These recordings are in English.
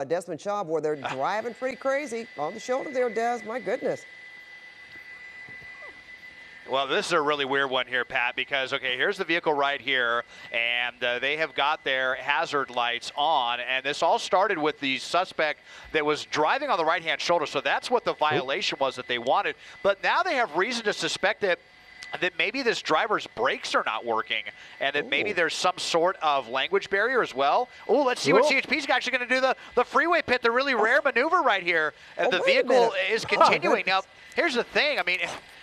Desmond Schaub, where they're driving pretty crazy on the shoulder there, Des. My goodness. Well, this is a really weird one here, Pat, because, okay, here's the vehicle right here, and they have got their hazard lights on, and this all started with the suspect that was driving on the right-hand shoulder, so that's what the violation was that they wanted. But now they have reason to suspect that maybe this driver's brakes are not working, and that maybe there's some sort of language barrier as well. Oh, let's see what CHP's actually going to do. The freeway pit, the really rare maneuver right here. And the vehicle is continuing. Now, here's the thing. I mean,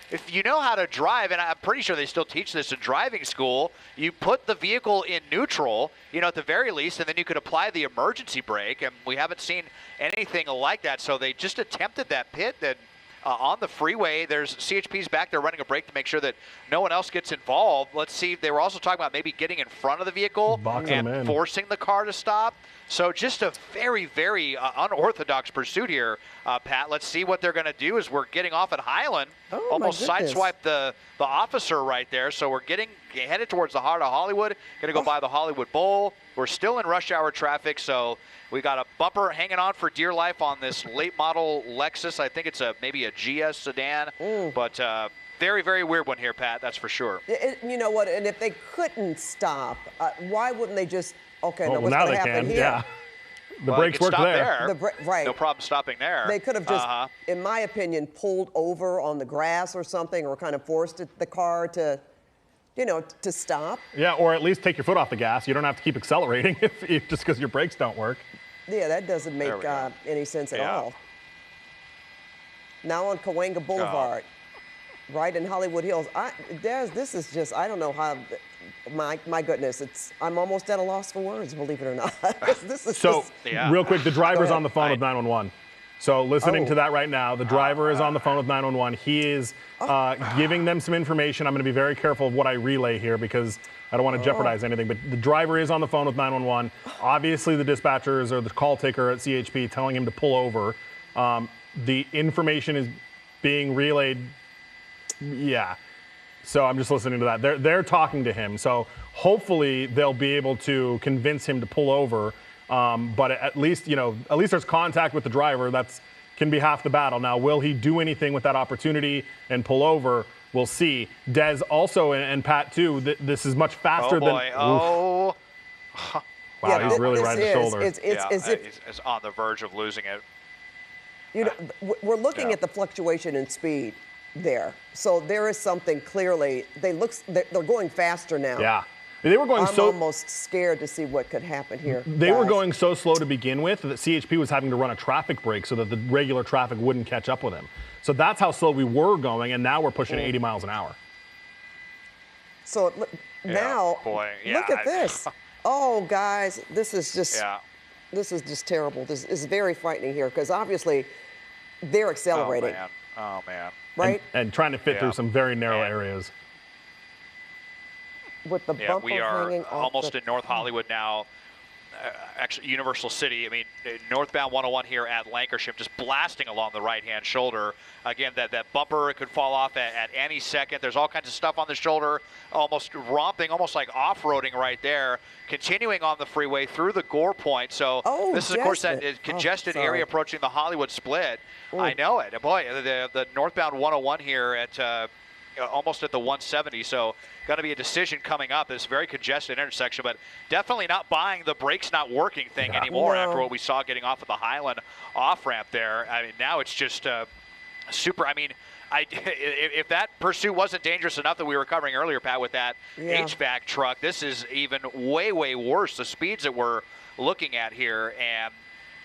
if you know how to drive, and I'm pretty sure they still teach this in driving school, you put the vehicle in neutral, you know, at the very least, and then you could apply the emergency brake, and we haven't seen anything like that. So they just attempted that pit that on the freeway. There's CHP's back there running a brake to make sure that no one else gets involved. Let's see. They were also talking about maybe getting in front of the vehicle and forcing the car to stop. So just a very, very unorthodox pursuit here, Pat. Let's see what they're going to do as we're getting off at Highland. Almost sideswiped the officer right there. So we're headed towards the heart of Hollywood. Going to go by the Hollywood Bowl. We're still in rush hour traffic, so we got a bumper hanging on for dear life on this late model Lexus. I think it's maybe a GS sedan, but very, very weird one here, Pat, that's for sure. You know what, and if they couldn't stop, why wouldn't they just, what's going to happen here? Yeah. The brakes work there. Right. No problem stopping there. They could have just, in my opinion, pulled over on the grass or something, or kind of forced the car to, you know, to stop. Yeah, or at least take your foot off the gas. You don't have to keep accelerating just because your brakes don't work. Yeah, that doesn't make any sense at all. Now on Cahuenga Boulevard, right in Hollywood Hills. This is just, I don't know how, my goodness, I'm almost at a loss for words, believe it or not. This is real quick, the driver's on the phone with 911. So listening to that right now, the driver is on the phone with 911. He is giving them some information. I'm going to be very careful of what I relay here because I don't want to jeopardize anything. But the driver is on the phone with 911. Obviously, the dispatchers or the call taker at CHP telling him to pull over. The information is being relayed. Yeah. So I'm just listening to that. They're talking to him. So hopefully they'll be able to convince him to pull over. But at least there's contact with the driver. That's can be half the battle. Now, will he do anything with that opportunity and pull over? We'll see. Des also, and Pat too, this is much faster than. Wow, he's really riding the shoulder. It's on the verge of losing it. You know, we're looking at the fluctuation in speed there. So there is something clearly. They're going faster now. Yeah. They were going I'm almost scared to see what could happen here. They were going so slow to begin with that CHP was having to run a traffic break so that the regular traffic wouldn't catch up with him. So that's how slow we were going, and now we're pushing 80 miles an hour. So now, look at this. Oh, guys, this is just terrible. This is very frightening here because obviously they're accelerating. Oh, man. Right? And trying to fit through some very narrow areas. With the bumper we are hanging off almost in North Hollywood now. Actually, Universal City. I mean, northbound 101 here at Lancashire, just blasting along the right-hand shoulder. Again, that bumper could fall off at any second. There's all kinds of stuff on the shoulder, almost romping, almost like off-roading right there. Continuing on the freeway through the Gore Point. So this is, of course, that congested area approaching the Hollywood split. I know it. Boy, the northbound 101 here at almost at the 170. So got to be a decision coming up. This very congested intersection, but definitely not buying the brakes not working thing anymore after what we saw getting off of the Highland off-ramp there. I mean, now it's just super. I mean, if that pursuit wasn't dangerous enough that we were covering earlier, Pat, with that HVAC truck, this is even way, way worse. The speeds that we're looking at here and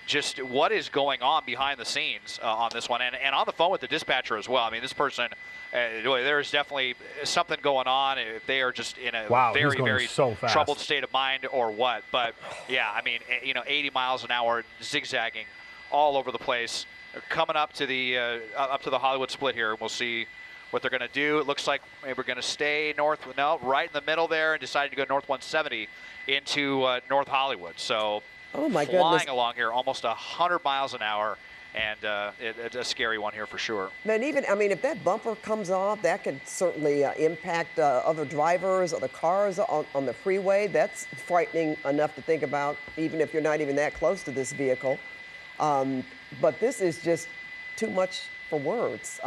just what is going on behind the scenes on this one. And on the phone with the dispatcher as well. I mean, this person, there is definitely something going on. If they are just in a very, very troubled state of mind or what. But, yeah, I mean, 80 miles an hour zigzagging all over the place. Coming up to the Hollywood split here. We'll see what they're going to do. It looks like maybe we're going to stay right in the middle there and decided to go north 170 into North Hollywood. So flying along here almost 100 miles an hour. And it's a scary one here for sure. And even, I mean, if that bumper comes off, that could certainly impact other drivers, other cars on the freeway. That's frightening enough to think about, even if you're not even that close to this vehicle. But this is just too much for words.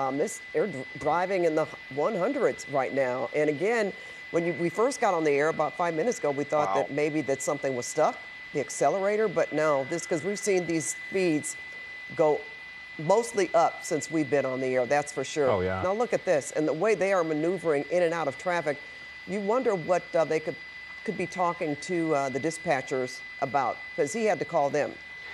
They're driving in the 100s right now. And again, when we first got on the air about 5 minutes ago, we thought that maybe that something was stuck, the accelerator, but no, because we've seen these speeds go mostly up since we've been on the air, that's for sure. Oh, yeah. Now look at this, and the way they are maneuvering in and out of traffic, you wonder what they could be talking to the dispatchers about, because he had to call them.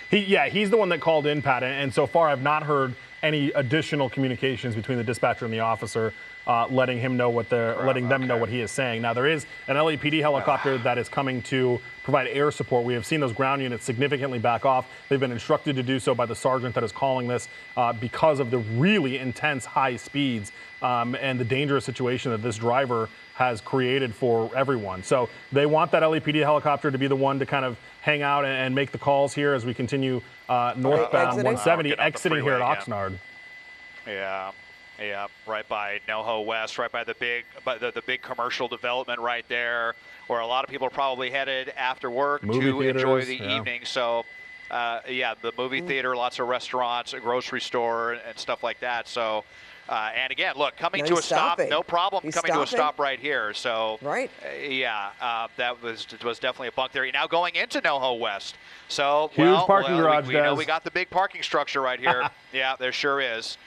He's the one that called in, Pat, and so far I've not heard any additional communications between the dispatcher and the officer, letting them know what he is saying. Now there is an LAPD helicopter that is coming to provide air support. We have seen those ground units significantly back off. They've been instructed to do so by the sergeant that is calling this because of the really intense high speeds and the dangerous situation that this driver has created for everyone. So they want that LAPD helicopter to be the one to kind of hang out and make the calls here as we continue northbound 170, exiting here at Oxnard. Yeah, right by NoHo West, right by the big commercial development right there, where a lot of people are probably headed after work to enjoy the evening. So, the movie theater, lots of restaurants, a grocery store, and stuff like that. So, and again, look, coming to a stop, no problem. Coming to a stop right here. So, that was definitely a bunk there. Now going into NoHo West. So, huge parking garage. We know we got the big parking structure right here. Yeah, there sure is.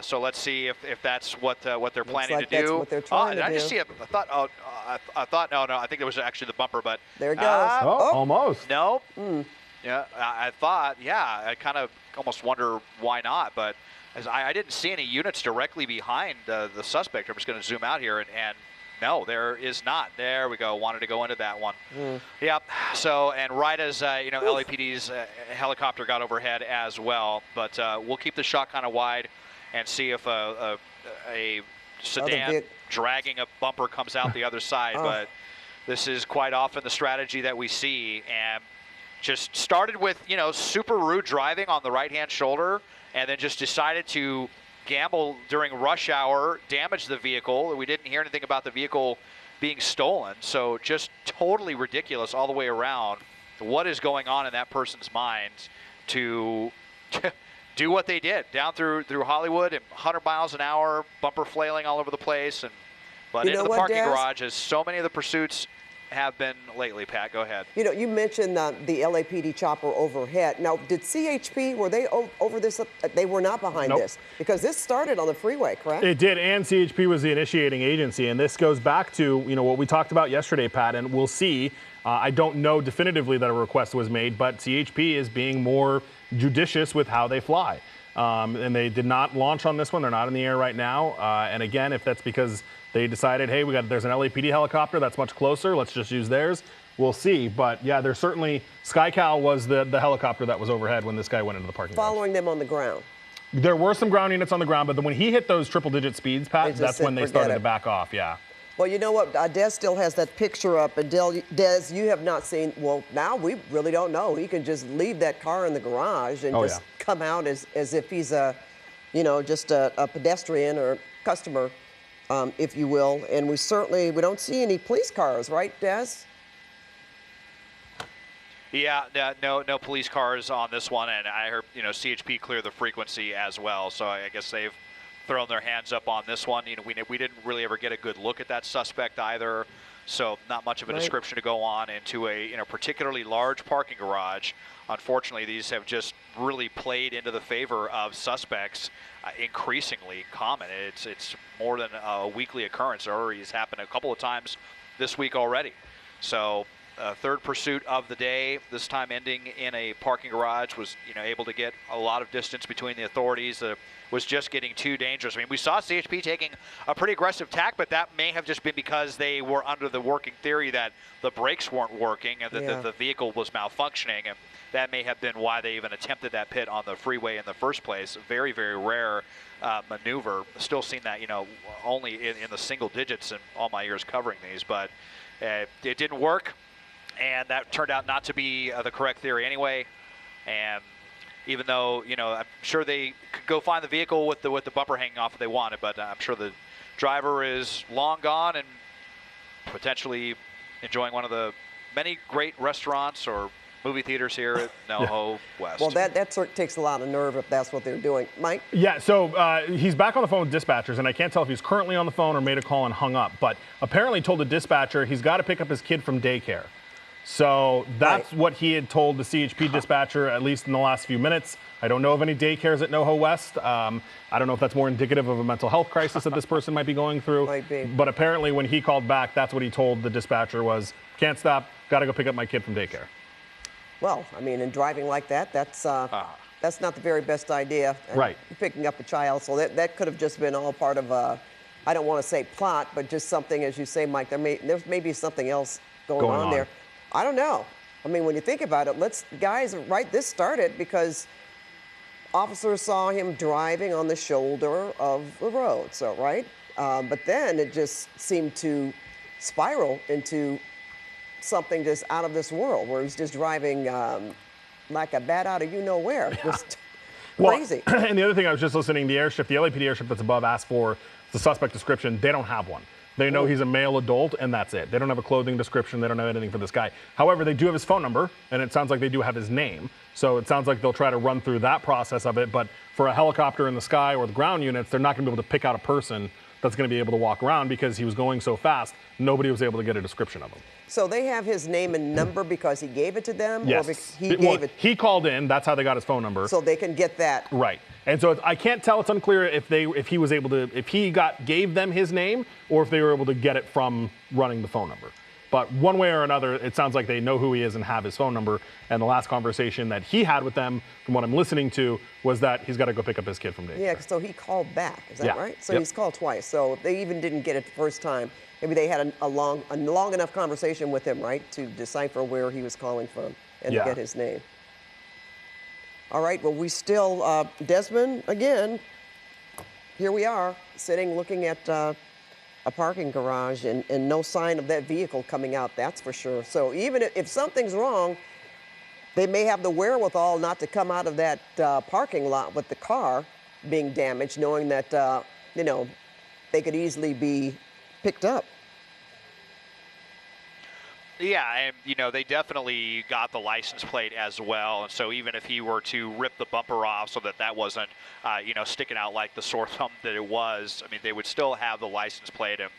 So let's see if that's what they're planning to do. That's what they're trying to do. I just see I thought no. I think it was actually the bumper, but there it goes. Almost. No. Yeah, I thought. Yeah, I kind of almost wonder why not, but as I didn't see any units directly behind the suspect. I'm just going to zoom out here and no, there is not. There we go. Wanted to go into that one. Yep. So, and right as LAPD's helicopter got overhead as well, but we'll keep the shot kind of wide and see if a sedan dragging a bumper comes out the other side. But this is quite often the strategy that we see, and just started with super rude driving on the right-hand shoulder, and then just decided to gamble during rush hour, damage the vehicle. We didn't hear anything about the vehicle being stolen, so just totally ridiculous all the way around. What is going on in that person's mind to do what they did down through Hollywood at 100 miles an hour, bumper flailing all over the place, but into the parking garage, as so many of the pursuits have been lately. Pat, go ahead. You mentioned the LAPD chopper overhead. Now, did CHP, were they over this? They were not behind this, because this started on the freeway, correct? It did, and CHP was the initiating agency, and this goes back to what we talked about yesterday, Pat, and we'll see. I don't know definitively that a request was made, but CHP is being more judicious with how they fly. And they did not launch on this one. They're not in the air right now. And again, if that's because they decided, hey, there's an LAPD helicopter that's much closer, let's just use theirs, we'll see. But yeah, there's certainly, SkyCal was the helicopter that was overhead when this guy went into the parking garage. Following them on the ground. There were some ground units on the ground, but then when he hit those triple-digit speeds, Pat, that's when they started to back off, yeah. Well, you know what? Des still has that picture up, and Des, you have not seen. Well, now we really don't know. He can just leave that car in the garage and come out as if he's just a pedestrian or customer, if you will. And we don't see any police cars, right, Des? Yeah, no police cars on this one, and I heard CHP clear the frequency as well. So I guess they've thrown their hands up on this one. We didn't really ever get a good look at that suspect either, so not much of a description to go on into a particularly large parking garage. Unfortunately, these have just really played into the favor of suspects, increasingly common. It's more than a weekly occurrence. It already has happened a couple of times this week already. So third pursuit of the day, this time ending in a parking garage, was able to get a lot of distance between the authorities. Was just getting too dangerous. I mean, we saw CHP taking a pretty aggressive tack, but that may have just been because they were under the working theory that the brakes weren't working and that the vehicle was malfunctioning, and that may have been why they even attempted that pit on the freeway in the first place. Very, very rare maneuver. Still seen that, only in the single digits in all my years covering these, but it didn't work, and that turned out not to be the correct theory anyway. And even though, I'm sure they could go find the vehicle with the bumper hanging off if they wanted, but I'm sure the driver is long gone and potentially enjoying one of the many great restaurants or movie theaters here at NoHo West. Well, that sort of takes a lot of nerve if that's what they're doing. Mike? Yeah, so he's back on the phone with dispatchers, and I can't tell if he's currently on the phone or made a call and hung up, but apparently told the dispatcher he's got to pick up his kid from daycare. So that's what he had told the CHP dispatcher, at least in the last few minutes. I don't know of any daycares at NoHo West. I don't know if that's more indicative of a mental health crisis that this person might be going through. Might be. But apparently when he called back, that's what he told the dispatcher was, can't stop, got to go pick up my kid from daycare. Well, I mean, in driving like that, that's not the very best idea. Right. Picking up a child, so that could have just been all part of a, I don't want to say plot, but just something, as you say, Mike, there may be something else going on there. I don't know. I mean, when you think about it, this started because officers saw him driving on the shoulder of the road, so, right? But then it just seemed to spiral into something just out of this world, where he's just driving like a bat out of you-know-where, just crazy. And the other thing, I was just listening, the airship, the LAPD airship that's above asked for the suspect description. They don't have one. They know he's a male adult, and that's it. They don't have a clothing description. They don't have anything for this guy. However, they do have his phone number, and it sounds like they do have his name. So it sounds like they'll try to run through that process of it. But for a helicopter in the sky or the ground units, they're not going to be able to pick out a person that's going to be able to walk around because he was going so fast, nobody was able to get a description of him. So they have his name and number because he gave it to them? Yes. Or he called in. That's how they got his phone number. So they can get that. Right. And so I can't tell. It's unclear if he gave them his name or if they were able to get it from running the phone number. But one way or another, it sounds like they know who he is and have his phone number. And the last conversation that he had with them, from what I'm listening to, was that he's got to go pick up his kid from daycare. Yeah, so he called back. Is that right? So Yep. he's called twice. So if they even didn't get it the first time, maybe they had a long enough conversation with him, right, to decipher where he was calling from and to get his name. All right, well, we still, Desmond, again, here we are, sitting looking at a parking garage and no sign of that vehicle coming out, that's for sure. So even if something's wrong, they may have the wherewithal not to come out of that parking lot with the car being damaged, knowing that, they could easily be picked up. Yeah, and they definitely got the license plate as well, and so even if he were to rip the bumper off so that wasn't, sticking out like the sore thumb that it was, I mean, they would still have the license plate, and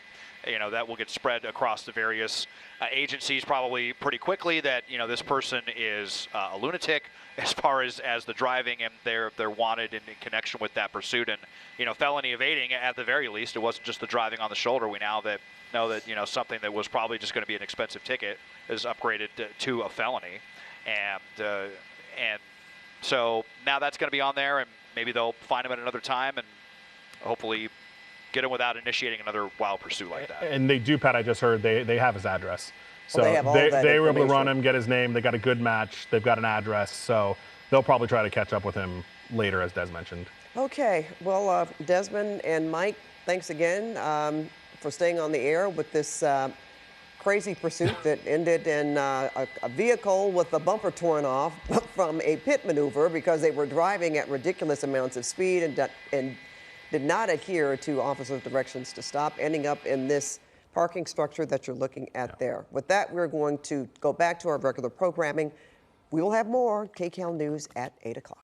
that will get spread across the various agencies probably pretty quickly. That this person is a lunatic as far as the driving, and they're wanted in connection with that pursuit, and felony evading at the very least. It wasn't just the driving on the shoulder. We now know that something that was probably just going to be an expensive ticket is upgraded to a felony, and so now that's going to be on there, and maybe they'll find him at another time and hopefully get him without initiating another wild pursuit like that. And they do, Pat, I just heard they have his address. So they were able to run him, get his name. They got a good match. They've got an address. So they'll probably try to catch up with him later, as Des mentioned. Okay. Well, Desmond and Mike, thanks again for staying on the air with this crazy pursuit that ended in a vehicle with the bumper torn off from a pit maneuver because they were driving at ridiculous amounts of speed and did not adhere to officers' directions to stop, ending up in this parking structure that you're looking at there. With that, we're going to go back to our regular programming. We will have more KCAL News at 8 o'clock.